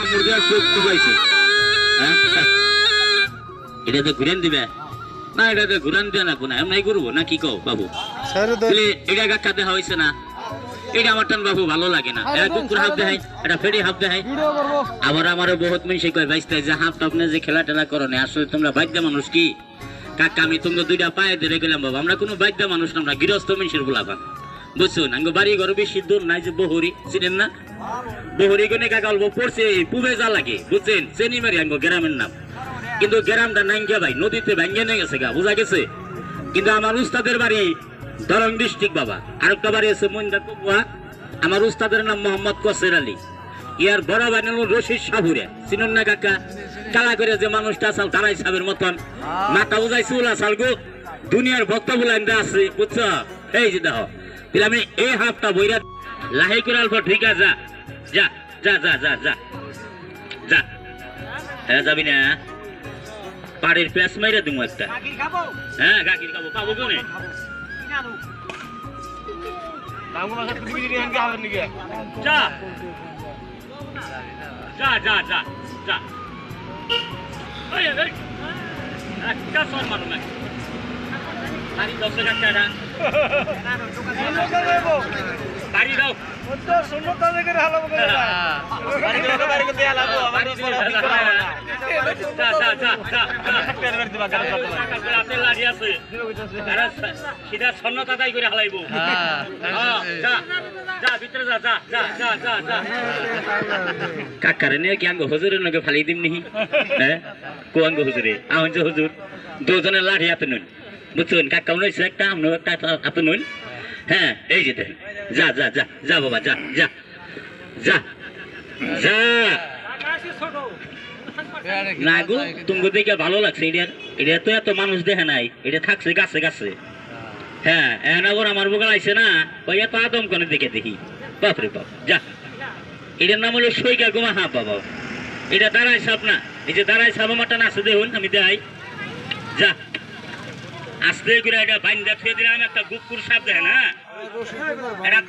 মুরগা চোখ ডুবাইছে এটা তো ঘুরেন দিবে না এটা তো ঘুরান দেয় না কোন এমনি করবো না কি কও বাবু এটা কাকা দেখা হয়েছে না এটা আমার টান বাবু ভালো লাগে না এটা কুকুর হাফ দেয় এটা ফেরি হাফ দেয় আবার আমারও বহুত মানুষ কয় বাইসতে যে হাফ টাপ যে খেলা টেলা করো না আসলে তোমরা বাধ্য মানুষ কি কাকা আমি তোমরা দুইটা পায়ে ধরে গেলাম বাবা আমরা কোনো বাধ্য মানুষ না আমরা গৃহস্থ মানুষের বলাবান বুঝছুন আঙ্গ বাড়ি ঘর বেশি দূর নাই যে বহুরি চিনেন না বহুরি কোনে কাকা অল্প পড়ছে পুবে যা লাগে বুঝছেন চেনি মারি আঙ্গ গ্রামের নাম কিন্তু গ্রামটা নাঙ্গিয়া ভাই নদীতে ভাঙ্গিয়ে নিয়ে গেছে গা বোঝা গেছে কিন্তু আমার উস্তাদের বাড়ি দরং ডিস্ট্রিক্ট বাবা আরেকটা বাড়ি আছে মইন্দা কবুয়া আমার উস্তাদের নাম মোহাম্মদ কসের আলী ইয়ার বড় ভাই নাম রশিদ সাহুরে চিনুন না কাকা কালা করে যে মানুষটা আসাল তারাই সাহেবের মতন মাথা বুঝাই চুল আসাল গো দুনিয়ার ভক্ত বুলাইন আছে বুঝছ এই যে দেখো তাহলে আমি এই হাফটা বইরা লাহি করে অল্প ঠিক আছে যা যা যা যা যা যা হ্যাঁ যাবি না পাড়ের প্যাঁচ মাইরা দিব একটা হ্যাঁ গাকির খাবো পাবো কোনে যা যা যা যা যা একটা সর মারো না বাড়ি দাও বাড়ি দাও কাকারে নিয়ে কি আঙ্গ হুজুরের নাকি ফালি দিম নি হ্যাঁ কো আঙ্গ হুজুরে আহন যে হুজুর দুজনের লাঠি হাতে নুন বুঝছেন কাকা উনিশ একটা আমরা একটা হাতে নুন হ্যাঁ এই যে যা যা যা যা বাবা যা যা যা যা না গো তুমি দেখে ভালো লাগছে এটা তো এত মানুষ দেখে নাই এটা থাকছে গাছে গাছে হ্যাঁ এনাগর আমার বোকাল আইছে না ওই এত আদম করে দেখে দেখি বাপরে বাপ যা এটার নাম হলো সৈকা গোমা হা বাবা এটা দাঁড়ায় সাপ না এই যে দাঁড়ায় সাপ আমারটা আছে দেখুন আমি দেখাই যা আস্তে করে এটা বাইন দেখে দিলাম একটা গুকুর সাপ দেখে না এটা